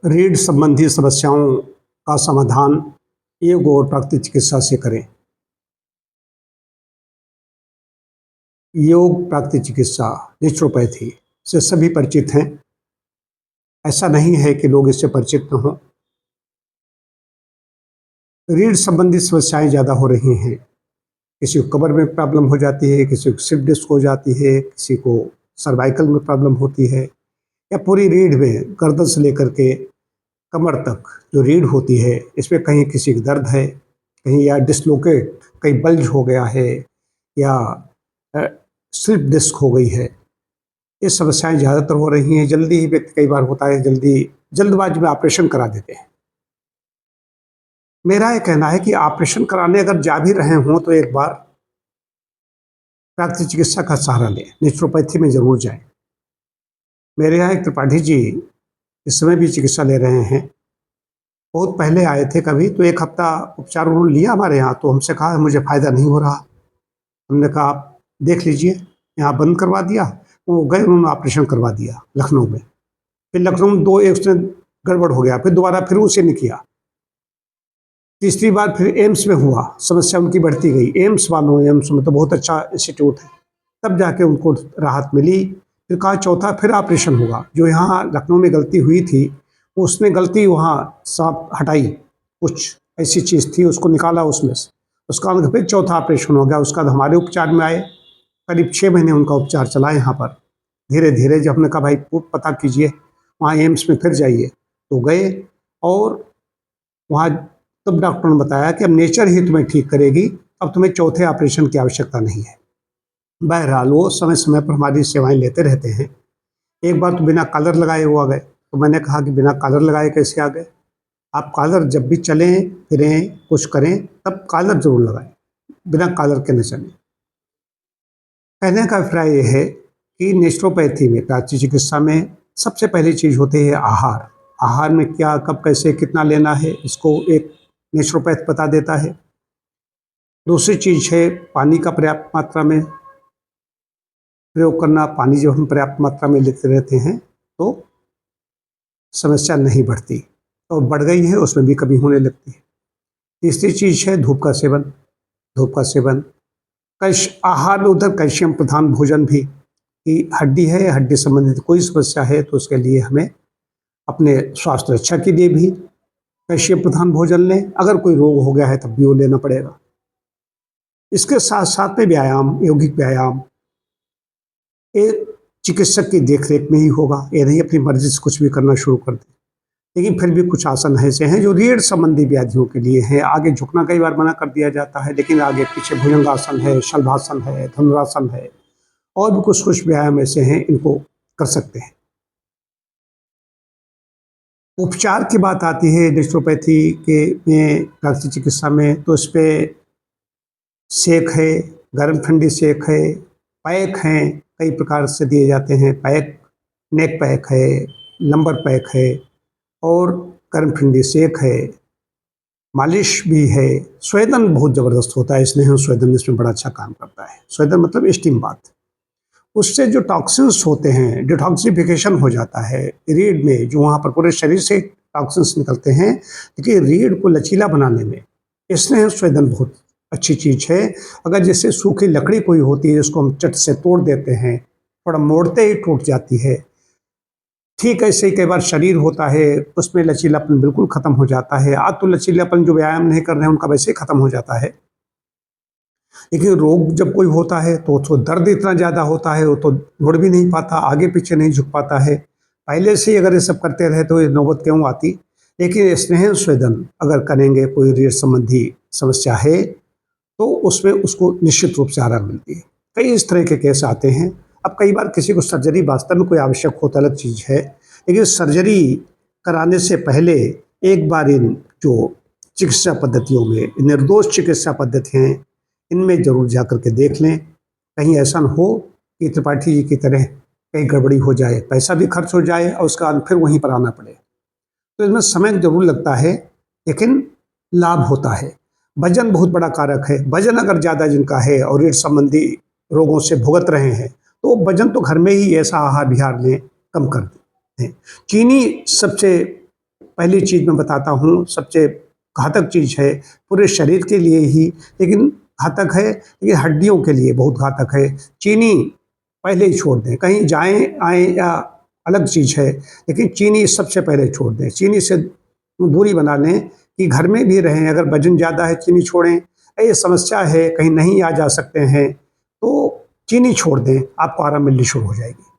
रीढ़ संबंधी समस्याओं का समाधान योग और प्राकृतिक चिकित्सा से करें। योग, प्राकृतिक चिकित्सा, नेचुरोपैथी से सभी परिचित हैं। ऐसा नहीं है कि लोग इससे परिचित न हों। रीढ़ संबंधी समस्याएं ज़्यादा हो रही हैं। किसी को कमर में प्रॉब्लम हो जाती है, किसी को स्लिप डिस्क हो जाती है, किसी को सर्वाइकल में प्रॉब्लम होती है, या पूरी रीढ़ में गर्दन से लेकर के कमर तक जो रीढ़ होती है, इसमें कहीं किसी को दर्द है, कहीं या डिसलोकेट, कहीं बल्ज हो गया है, या स्लिप डिस्क हो गई है। ये समस्याएं ज़्यादातर हो रही हैं। जल्दी ही व्यक्ति, कई बार होता है, जल्दबाजी में ऑपरेशन करा देते हैं। मेरा ये कहना है कि ऑपरेशन कराने अगर जा भी रहे हों तो एक बार प्राकृतिक चिकित्सा का सहारा लें, नेचुरोपैथी में जरूर जाएं। मेरे यहाँ एक त्रिपाठी जी इस समय भी चिकित्सा ले रहे हैं। बहुत पहले आए थे कभी, तो एक हफ्ता उपचार उन्होंने लिया हमारे यहाँ, तो हमसे कहा मुझे फ़ायदा नहीं हो रहा। हमने कहा आप देख लीजिए, यहाँ बंद करवा दिया। वो गए, उन्होंने ऑपरेशन करवा दिया लखनऊ में। फिर लखनऊ में एक उसने गड़बड़ हो गया, फिर दोबारा फिर उसे नहीं किया। तीसरी बार फिर एम्स में हुआ, समस्या उनकी बढ़ती गई। एम्स में तो बहुत अच्छा इंस्टीट्यूट है, तब जाके उनको राहत मिली। फिर कहा चौथा फिर ऑपरेशन होगा। जो यहाँ लखनऊ में गलती हुई थी, उसने गलती वहाँ सांप हटाई, कुछ ऐसी चीज़ थी, उसको निकाला उसमें से। उसका बाद फिर चौथा ऑपरेशन हो गया। उसका बाद हमारे उपचार में आए, करीब 6 महीने उनका उपचार चला यहाँ पर। धीरे धीरे जब हमने कहा भाई पता कीजिए, वहाँ एम्स में फिर जाइए, तो गए। और वहाँ तब डॉक्टर ने बताया कि अब नेचर ही तुम्हें ठीक करेगी, अब तुम्हें चौथे ऑपरेशन की आवश्यकता नहीं है। बहरहाल वो समय समय पर हमारी सेवाएं लेते रहते हैं। एक बार तो बिना कॉलर लगाए हुआ गए, तो मैंने कहा कि बिना कॉलर लगाए कैसे आ गए? आप कॉलर जब भी चलें फिरें कुछ करें तब कॉलर जरूर लगाएं, बिना कॉलर के न चलें। कहने का अभिप्राय ये है कि नेचुरोपैथी में, प्राकृतिक चिकित्सा में सबसे पहली चीज़ होती है आहार। आहार में क्या, कब, कैसे, कितना लेना है, इसको एक नेचुरोपैथ बता देता है। दूसरी चीज़ है पानी का पर्याप्त मात्रा में प्रयोग करना। पानी जब हम पर्याप्त मात्रा में लेते रहते हैं तो समस्या नहीं बढ़ती, और बढ़ गई है उसमें भी कमी होने लगती है। तीसरी चीज़ है धूप का सेवन। धूप का सेवन, आहार में उधर कैल्शियम प्रधान भोजन भी, कि हड्डी है, हड्डी संबंधित कोई समस्या है तो उसके लिए हमें अपने स्वास्थ्य रक्षा के लिए भी कैल्शियम प्रधान भोजन लें। अगर कोई रोग हो गया है तब भी वो लेना पड़ेगा। इसके साथ साथ में व्यायाम, यौगिक व्यायाम एक चिकित्सक की देखरेख में ही होगा। ये नहीं अपनी मर्जी से कुछ भी करना शुरू कर दे। लेकिन फिर भी कुछ आसन ऐसे हैं जो रीढ़ संबंधी व्याधियों के लिए हैं। आगे झुकना कई बार मना कर दिया जाता है, लेकिन आगे पीछे भुजंगासन है, शलभासन है, धनुरासन है, और भी कुछ कुछ व्यायाम ऐसे हैं, इनको कर सकते हैं। उपचार की बात आती है नेचुरोपैथी के में, प्राकृतिक चिकित्सा में, तो इस पर सेक है, गर्म ठंडी सेक है, पैक हैं, कई प्रकार से दिए जाते हैं। पैक, नेक पैक है, लंबर पैक है, और गर्म ठंडी सेक है, मालिश भी है। स्वेदन बहुत ज़बरदस्त होता है, इसलिए हम स्वेदन इसमें बड़ा अच्छा काम करता है। स्वेदन मतलब स्टीम बाथ, उससे जो टॉक्सिन्स होते हैं, डिटॉक्सिफिकेशन हो जाता है रीढ़ में, जो वहाँ पर पूरे शरीर से टॉक्सिन्स निकलते हैं, क्योंकि रीढ़ को लचीला बनाने में इसलिए स्वेदन बहुत अच्छी चीज़ है। अगर जैसे सूखी लकड़ी कोई होती है जिसको हम चट से तोड़ देते हैं, थोड़ा मोड़ते ही टूट जाती है, ठीक ऐसे ही कई बार शरीर होता है, उसमें लचीलापन बिल्कुल ख़त्म हो जाता है। आज तो लचीलापन जो व्यायाम नहीं कर रहे हैं उनका वैसे ही ख़त्म हो जाता है। लेकिन रोग जब कोई होता है तो दर्द इतना ज़्यादा होता है, वो तो मुड़ भी नहीं पाता, आगे पीछे नहीं झुक पाता है। पहले से ही अगर ये सब करते रहे तो ये नौबत क्यों आती। लेकिन स्नेह स्वेदन अगर करेंगे, कोई रीढ़ संबंधी समस्या है तो उसमें उसको निश्चित रूप से आराम मिलती है। कई इस तरह के केस आते हैं। अब कई बार किसी को सर्जरी वास्तव में कोई आवश्यक होता, अलग चीज़ है, लेकिन सर्जरी कराने से पहले एक बार इन जो चिकित्सा पद्धतियों में, निर्दोष चिकित्सा पद्धतियाँ हैं, इनमें जरूर जा कर के देख लें। कहीं ऐसा न हो कि त्रिपाठी जी की तरह कहीं गड़बड़ी हो जाए, पैसा भी खर्च हो जाए और उसके बाद फिर वहीं पर आना पड़े। तो इसमें समय जरूर लगता है, लेकिन लाभ होता है। वजन बहुत बड़ा कारक है। वजन अगर ज़्यादा जिनका है और रीढ़ संबंधी रोगों से भुगत रहे हैं, तो वजन तो घर में ही ऐसा आहार विहार लें, कम कर दें। चीनी सबसे पहली चीज़ मैं बताता हूँ, सबसे घातक चीज़ है पूरे शरीर के लिए ही, लेकिन घातक है, लेकिन हड्डियों के लिए बहुत घातक है। चीनी पहले ही छोड़ दें, कहीं जाएं आएँ या अलग चीज़ है, लेकिन चीनी सबसे पहले छोड़ दें। चीनी से दूरी बना लें कि घर में भी रहें, अगर वजन ज़्यादा है चीनी छोड़ें, ये समस्या है कहीं नहीं आ जा सकते हैं तो चीनी छोड़ दें, आपको आराम मिलनी शुरू हो जाएगी।